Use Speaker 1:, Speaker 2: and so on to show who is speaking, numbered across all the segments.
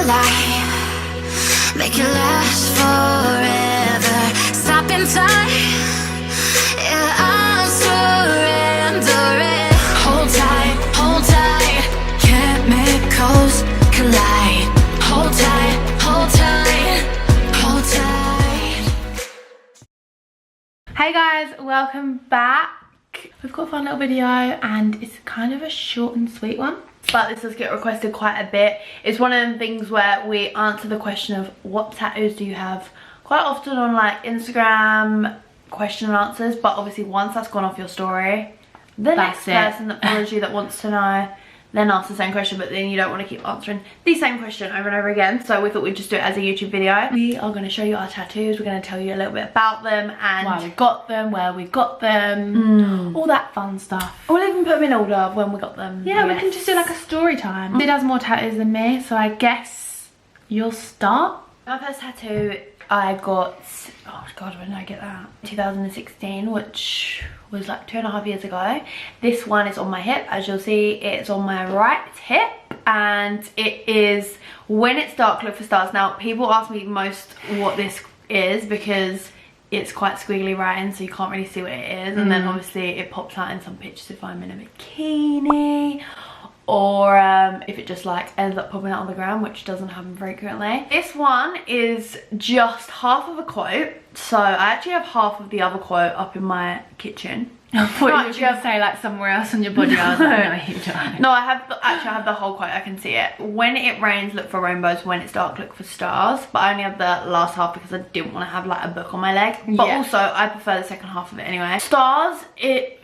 Speaker 1: alive. Make it last forever. Stop in time. Yeah, I'm surrendering. Hold tight, hold tight. Chemicals collide. Hold tight, hold tight, hold tight.
Speaker 2: Hey guys, welcome back. We've got a fun little video and it's kind of a short and sweet one, but this does get requested quite a bit. It's one of them things where we answer the question of what tattoos do you have quite often on like Instagram question and answers, but obviously once that's gone off your story, the next person that follows you that wants to know then ask the same question, but then you don't want to keep answering the same question over and over again. So we thought we'd just do it as a YouTube video. We are going to show you our tattoos. We're going to tell you a little bit about them and why we got them, where we got them, all that fun stuff. We'll even put them in order of when we got them. Yeah, we can just do like a story time. Sid has more tattoos than me, so I guess you'll start. My first tattoo I got, oh god, when did I get that? 2016, which was like 2.5 years ago. This one is on my hip. As you'll see, it's on my right hip, and it is when it's dark, look for stars. Now people ask me most what this is because it's quite squiggly writing, so you can't really see what it is, and then obviously it pops out in some pictures if I'm in a bikini, or if it just like ends up popping out on the ground, which doesn't happen frequently. This one is just half of a quote, so I actually have half of the other quote up in my kitchen. I thought you were going to say like somewhere else on your body. I was like, no, you don't. No, I have the whole quote. I can see it. When it rains, look for rainbows. When it's dark, look for stars. But I only have the last half because I didn't want to have like a book on my leg. But also, I prefer the second half of it anyway. Stars,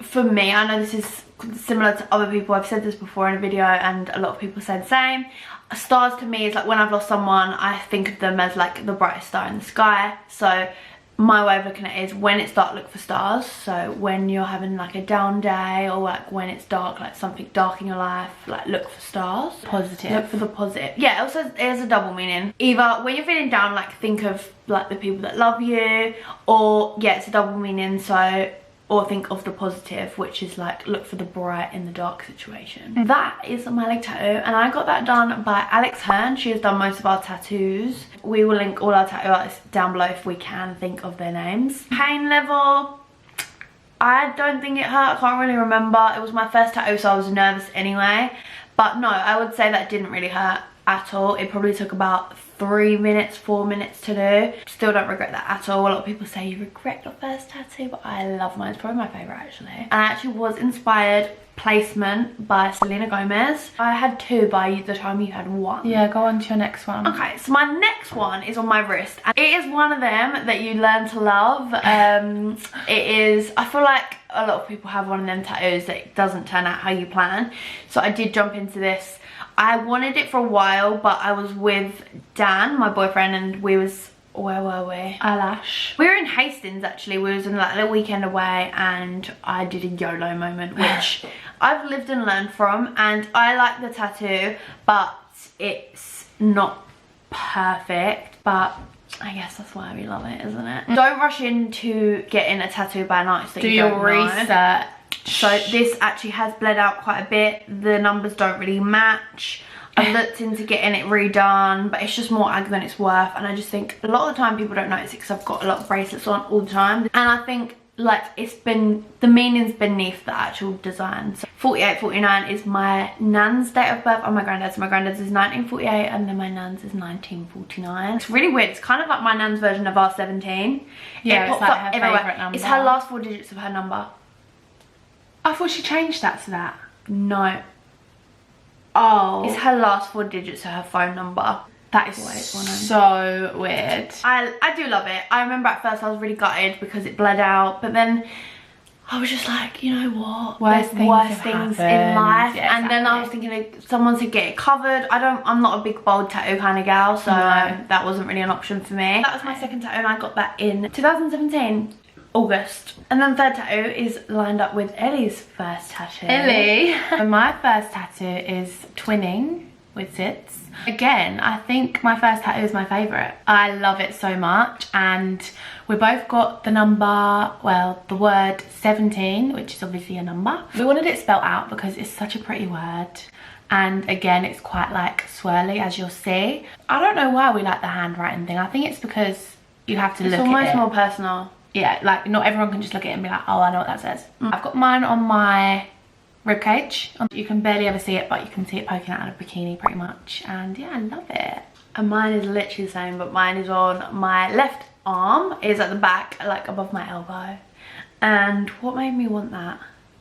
Speaker 2: for me, I know this is similar to other people. I've said this before in a video and a lot of people say the same. Stars to me is like when I've lost someone, I think of them as like the brightest star in the sky. So my way of looking at it is when it's dark, look for stars. So when you're having like a down day, or like when it's dark, like something dark in your life, like look for stars. Positive. Look for the positive. Yeah, also it has a double meaning. Either when you're feeling down, like think of like the people that love you, or yeah, it's a double meaning, so or think of the positive, which is like look for the bright in the dark situation. That is my leg tattoo, and I got that done by Alex Hearn. She has done most of our tattoos. We will link all our tattoo artists down below if we can think of their names. Pain level, I don't think it hurt. I can't really remember. It was my first tattoo, so I was nervous anyway. But no, I would say that didn't really hurt at all. It probably took about 3 minutes, 4 minutes to do. Still don't regret that at all. A lot of people say you regret your first tattoo, but I love mine. It's probably my favourite actually. And I actually was inspired placement by Selena Gomez. I had 2 by the time you had 1. Yeah, go on to your next one. Okay, so my next one is on my wrist, and it is one of them that you learn to love. It is, I feel like a lot of people have one of them tattoos that doesn't turn out how you plan. So I did jump into this. I wanted it for a while, but I was with Dan, my boyfriend, and we was, where were we? Eyelash. We were in Hastings actually. We was in like a little weekend away, and I did a YOLO moment, which I've lived and learned from, and I like the tattoo, but it's not perfect, but I guess that's why we love it, isn't it? Don't rush into getting a tattoo by an artist that you don't know. Do your research. So this actually has bled out quite a bit. The numbers don't really match. I've looked into getting it redone, but it's just more ag than it's worth. And I just think a lot of the time people don't notice it because I've got a lot of bracelets on all the time. And I think like it's been, the meaning's beneath the actual design. So 48, 49 is my nan's date of birth and my granddad's. My granddad's is 1948 and then my nan's is 1949. It's really weird. It's kind of like my nan's version of R17. Yeah, it pops like up everywhere. Number. It's her last 4 digits of her number. I thought she changed that to that. No. Oh. It's her last 4 digits of her phone number. That is so weird. I do love it. I remember at first I was really gutted because it bled out, but then I was just like, you know what? Worse things in life. Yeah, and then I was thinking if someone said get it covered. I'm not a big bold tattoo kind of gal, so that wasn't really an option for me. That was my second tattoo, and I got that in 2017. August. And then third tattoo is lined up with Ellie's first tattoo. Ellie. And my first tattoo is twinning with SYD'S. Again, I think my first tattoo is my favourite. I love it so much, and we both got the number, well, the word 17, which is obviously a number. We wanted it spelt out because it's such a pretty word. and again it's quite like swirly, as you'll see. I don't know why we like the handwriting thing. I think it's because you have to look at it. It's almost more personal. Yeah, like not everyone can just look at it and be like, oh, I know what that says. I've got mine on my ribcage. You can barely ever see it, but you can see it poking out of a bikini pretty much. And yeah, I love it. And mine is literally the same, but mine is on my left arm. It is at the back, like above my elbow. And what made me want that?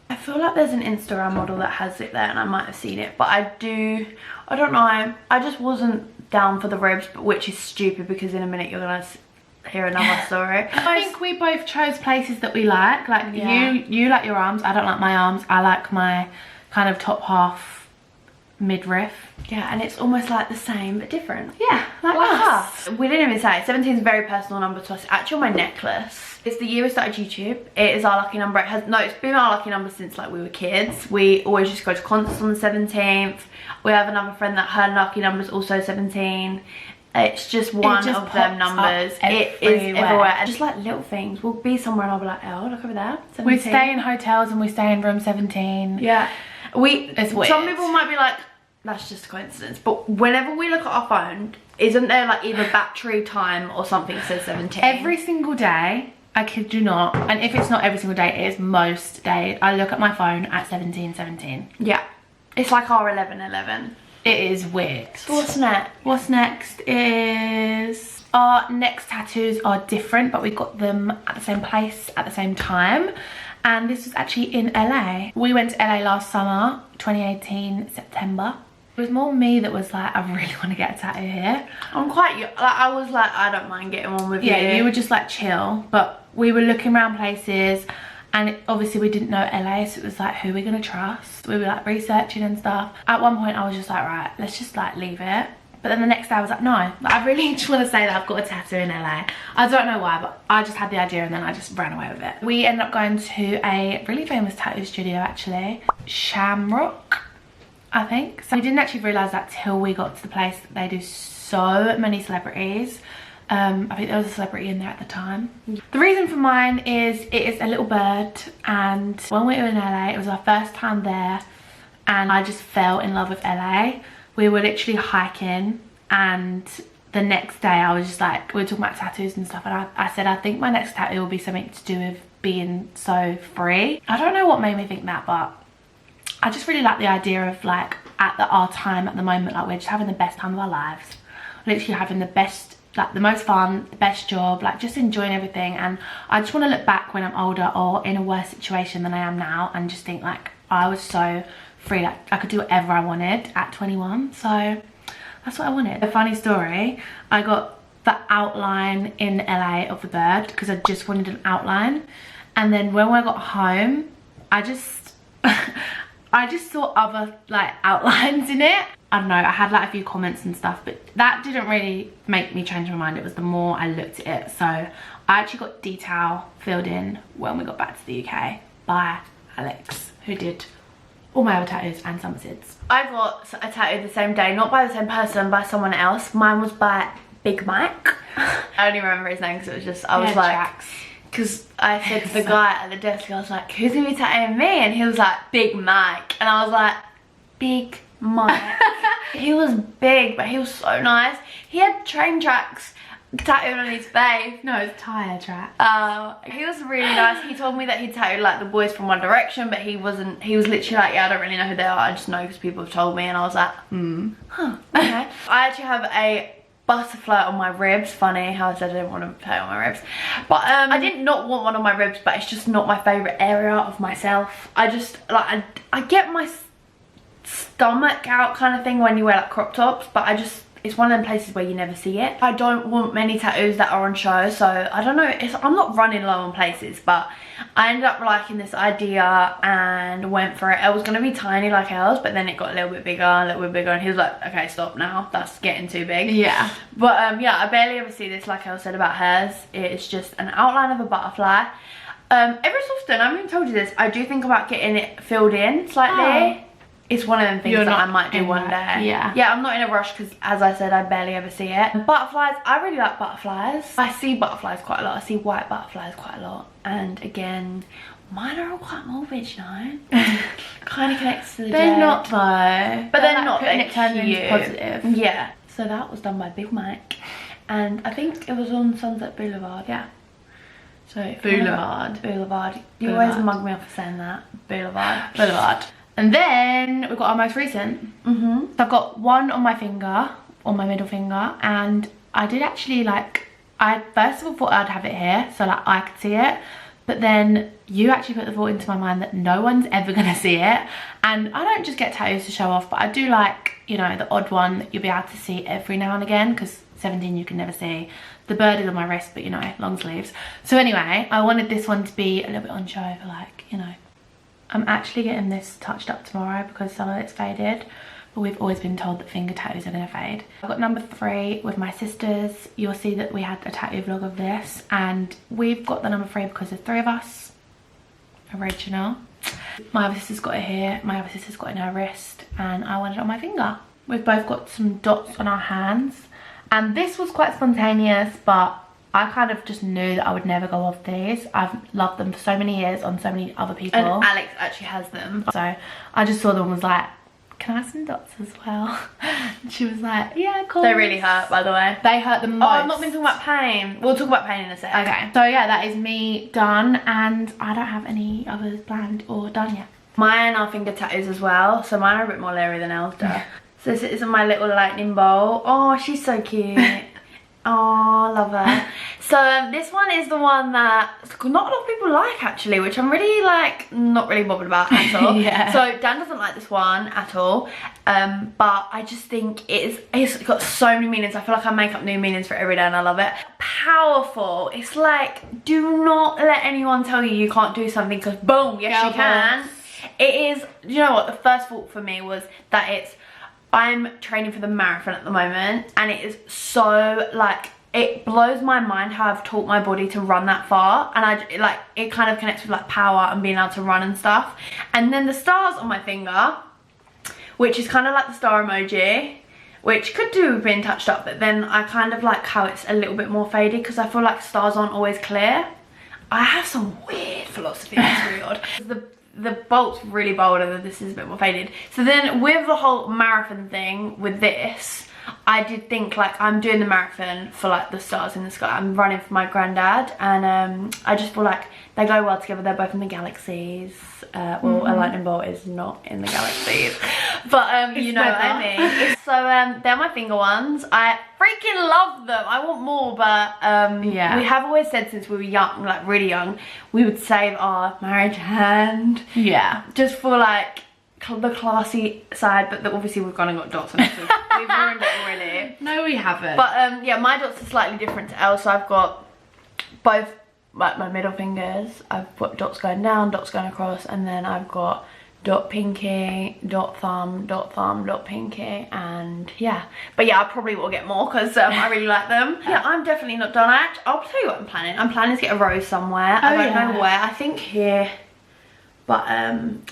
Speaker 2: I feel like there's an Instagram model that has it there, and I might have seen it, but I don't know. I just wasn't down for the ribs, but which is stupid because in a minute you're gonna hear another story. I think we both chose places that we like. Like you like your arms, I don't like my arms. I like my kind of top half midriff. Yeah, and it's almost like the same but different. Yeah, like us. We didn't even say it. 17 is a very personal number to us. It's actually on my necklace. It's the year we started YouTube. It is our lucky number. It's been our lucky number since like we were kids. We always just go to concerts on the 17th. We have another friend that her lucky number is also 17. It's just one of them numbers. It is everywhere. And just like little things. We'll be somewhere and I'll be like, oh, look over there. 17. We stay in hotels and we stay in room 17. Yeah. It's weird. Some people might be like, that's just a coincidence, but whenever we look at our phone, isn't there like either battery time or something that says 17? Every single day, I kid you not, and if it's not every single day, it is most days, I look at my phone at 17:17. Yeah, it's like our 11:11. It is weird. So what's next? What's next is our next tattoos are different, but we got them at the same place at the same time. And this was actually in LA. We went to LA last summer, 2018, September. It was more me that was like, I really want to get a tattoo here. I'm quite, like, I was like, I don't mind getting one with you. Yeah, you were just like chill. But we were looking around places and obviously we didn't know LA, so it was like, who are we going to trust? We were like researching and stuff. At one point I was just like, right, let's just like leave it. But then the next day I was like, no, I really just want to say that I've got a tattoo in LA. I don't know why, but I just had the idea and then I just ran away with it. We ended up going to a really famous tattoo studio actually, Shamrock, I think. So we didn't actually realise that till we got to the place that they do so many celebrities. I think there was a celebrity in there at the time. The reason for mine is it is a little bird, and when we were in LA, it was our first time there and I just fell in love with LA. We were literally hiking and the next day I was just like, we were talking about tattoos and stuff, and I said I think my next tattoo will be something to do with being so free. I don't know what made me think that, but I just really like the idea of like our time at the moment, like we're just having the best time of our lives, literally having the best, like the most fun, the best job, like just enjoying everything. And I just want to look back when I'm older or in a worse situation than I am now and just think like I was so free, like I could do whatever I wanted at 21. So that's what I wanted. A funny story, I got the outline in LA of the bird because I just wanted an outline, and then when I got home I just I just saw other like outlines in it. I don't know, I had like a few comments and stuff, but that didn't really make me change my mind. It was the more I looked at it. So I actually got detail filled in when we got back to the UK by Alex, who did all my other tattoos and some of SYD'S. I got a tattoo the same day, not by the same person, by someone else. Mine was by Big Mike. I only remember his name because it was just, I was like, because I said to the guy at the desk, I was like, who's gonna be tattooing me? And he was like, Big Mike. And I was like, Big Mike. He was big, but he was so nice. He had train tracks tattooed on his face. No, it's tire track. He was really nice. He told me that he tattooed like the boys from One Direction, but he wasn't. He was literally like, yeah, I don't really know who they are, I just know because people have told me. And I was like, huh, okay. I actually have a butterfly on my ribs. Funny how I said I didn't want to tattoo on my ribs, but I did not want one on my ribs, but it's just not my favorite area of myself. I just like, I get my stomach out kind of thing when you wear like crop tops, but I just, it's one of them places where you never see it. I don't want many tattoos that are on show, so I don't know, I'm not running low on places, but I ended up liking this idea and went for it. It was going to be tiny like ELL'S, but then it got a little bit bigger, and he was like, okay, stop now, that's getting too big. Yeah. But yeah, I barely ever see this like Elle said about hers. It's just an outline of a butterfly. Every so often, I haven't even told you this, I do think about getting it filled in slightly. It's one of them things that I might do one day. Yeah. Yeah, I'm not in a rush because, as I said, I barely ever see it. Butterflies, I really like butterflies. I see butterflies quite a lot. I see white butterflies quite a lot. And again, Mine are all quite morbid, you know. Kind of connects to the
Speaker 3: They're
Speaker 2: dead.
Speaker 3: not though.
Speaker 2: But they're
Speaker 3: like
Speaker 2: not,
Speaker 3: putting
Speaker 2: they're
Speaker 3: it turning into
Speaker 2: cute.
Speaker 3: positive.
Speaker 2: Yeah. So that was done by Big Mike. And I think it was on Sunset Boulevard, yeah. So
Speaker 3: Boulevard.
Speaker 2: Boulevard. You
Speaker 3: Boulevard.
Speaker 2: always mug me off for saying that. Boulevard.
Speaker 3: Boulevard. And then we've got our most recent. So I've got one on my finger, on my middle finger, and I did actually like, I first of all thought I'd have it here so like I could see it, but then you actually put the thought into my mind that no one's ever gonna see it. And I don't just get tattoos to show off, but I do like, you know, the odd one that you'll be able to see every now and again, because 17 you can never see. The bird is on my wrist, but you know, long sleeves. So anyway, I wanted this one to be a little bit on show for like, you know. I'm actually getting this touched up tomorrow because some of it's faded, but we've always been told that finger tattoos are gonna fade. I've got number 3 with my sisters. You'll see that we had a tattoo vlog of this, and we've got the number 3 because there's 3 of us. Original. My other sister's got it here, my other sister's got it in her wrist, and I want it on my finger. We've both got some dots on our hands, and this was quite spontaneous, but I kind of just knew that I would never go off these. I've loved them for so many years on so many other people.
Speaker 2: And Alex actually has them.
Speaker 3: So I just saw them and was like, can I have some dots as well? And she was like, yeah, cool.
Speaker 2: They really hurt, by the way.
Speaker 3: They hurt the most.
Speaker 2: Oh, I've not been talking about pain. We'll talk about pain in a sec.
Speaker 3: Okay, so yeah, that is me done, and I don't have any others planned or done yet.
Speaker 2: Mine are finger tattoos as well, so mine are a bit more leery than Els do. So this is my little lightning bolt. Oh, she's so cute. Oh, love her. So this one is the one that not a lot of people like actually, which I'm really like not really bothered about at all.
Speaker 3: Yeah.
Speaker 2: So Dan doesn't like this one at all, but I just think it's got so many meanings. I feel like I make up new meanings for every day and I love it. Powerful. It's like, do not let anyone tell you you can't do something, because boom, yes you can. It is, you know what, the first thought for me was that I'm training for the marathon at the moment, and it is so like, it blows my mind how I've taught my body to run that far, and it kind of connects with like power and being able to run and stuff. And then the stars on my finger, which is kind of like the star emoji, which could do with being touched up, but then I kind of like how it's a little bit more faded because I feel like stars aren't always clear. I have some weird philosophy, it's really odd. The bolt's really bold and this is a bit more faded. So then with the whole marathon thing with this, I did think like I'm doing the marathon for like the stars in the sky. I'm running for my granddad, and I just feel like they go well together. They're both in the galaxies. Well, a lightning bolt is not in the galaxies, but you know what I mean. So they're my finger ones. I freaking love them. I want more, but
Speaker 3: yeah,
Speaker 2: we have always said since we were young, like really young, we would save our marriage hand.
Speaker 3: Yeah,
Speaker 2: just for like the classy side, but obviously we've gone and got dots on it, so we've ruined it already.
Speaker 3: No, we haven't.
Speaker 2: But yeah, my dots are slightly different to Elle, so I've got both like my middle fingers. I've got dots going down, dots going across, and then I've got dot pinky, dot thumb, dot pinky, and yeah. But yeah, I probably will get more because I really like them. Yeah, I'm definitely not done. I'll tell you what I'm planning. I'm planning to get a rose somewhere. I don't know where. I think here. But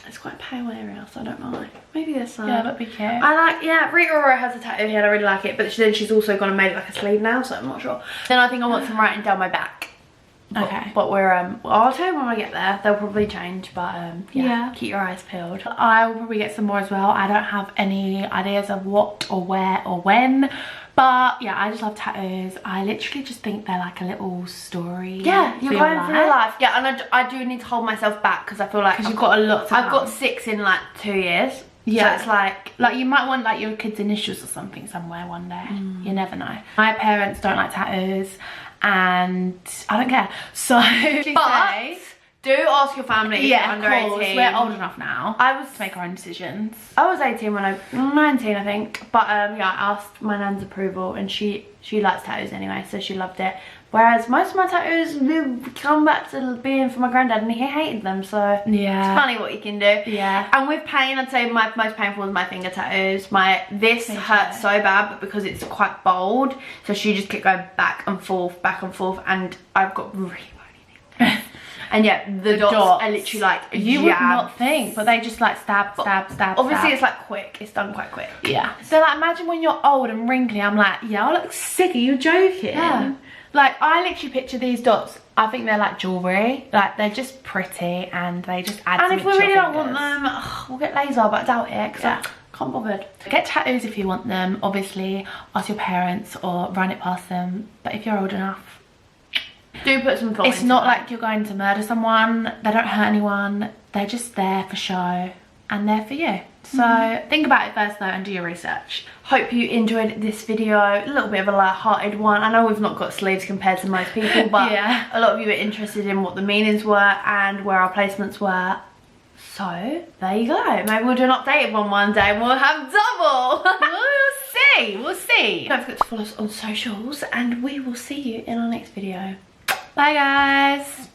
Speaker 2: it's quite a pale area, so I don't mind. Maybe this side.
Speaker 3: Yeah, that'd be cute.
Speaker 2: I like, yeah, Rita Ora has a tattoo here and I really like it, but then she's also gonna make like a sleeve now, so I'm not sure. Then I think I want some writing down my back.
Speaker 3: Okay.
Speaker 2: But we're, I'll tell you when I get there. They'll probably change, but yeah, keep your eyes peeled.
Speaker 3: I will probably get some more as well. I don't have any ideas of what or where or when. But yeah, I just love tattoos. I literally just think they're like a little story.
Speaker 2: Yeah, you're going through your life. Yeah, and I do need to hold myself back because I feel like
Speaker 3: you've got a lot to
Speaker 2: I've got 6 in like 2 years.
Speaker 3: Yeah.
Speaker 2: So it's like
Speaker 3: you might want like your kids' initials or something somewhere one day. You never know. My parents don't like tattoos and I don't care. So
Speaker 2: but do ask your family if you're under 18.
Speaker 3: We're old enough now.
Speaker 2: I was
Speaker 3: to make our own decisions.
Speaker 2: I was 18 when 19 I think. But yeah, I asked my nan's approval and she likes tattoos anyway, so she loved it. Whereas most of my tattoos come back to being for my granddad and he hated them, so
Speaker 3: yeah,
Speaker 2: it's funny what you can do.
Speaker 3: Yeah.
Speaker 2: And with pain, I'd say my most painful was my finger tattoos. This hurts so bad, but because it's quite bold, so she just kept going back and forth, and I've got really bony fingers. And yeah, the dots are literally like
Speaker 3: you would not think, but they just like stab.
Speaker 2: Obviously it's like quick, it's done quite quick.
Speaker 3: Yeah. So like imagine when you're old and wrinkly, I'm like, yeah, I look sick, are you joking?
Speaker 2: Yeah.
Speaker 3: Like I literally picture these dots I think they're like jewellery. Like, they're just pretty and they just add
Speaker 2: And
Speaker 3: something
Speaker 2: if we
Speaker 3: to
Speaker 2: really
Speaker 3: your
Speaker 2: don't want
Speaker 3: fingers.
Speaker 2: them, we'll get laser, but I doubt it, because
Speaker 3: Yeah.
Speaker 2: I can't bother.
Speaker 3: Get tattoos if you want them. Obviously, ask your parents or run it past them. But if you're old enough,
Speaker 2: Do put some thought
Speaker 3: it's
Speaker 2: into
Speaker 3: not
Speaker 2: that.
Speaker 3: like you're going to murder someone. They don't hurt anyone. They're just there for show and they're for you. So think about it first though and do your research.
Speaker 2: Hope you enjoyed this video. A little bit of a light-hearted one. I know we've not got sleeves compared to most people, but
Speaker 3: Yeah.
Speaker 2: a lot of you are interested in what the meanings were and where our placements were. So there you go. Maybe we'll do an updated one day and we'll have double.
Speaker 3: We'll see.
Speaker 2: Don't forget to follow us on socials and we will see you in our next video.
Speaker 3: Bye guys.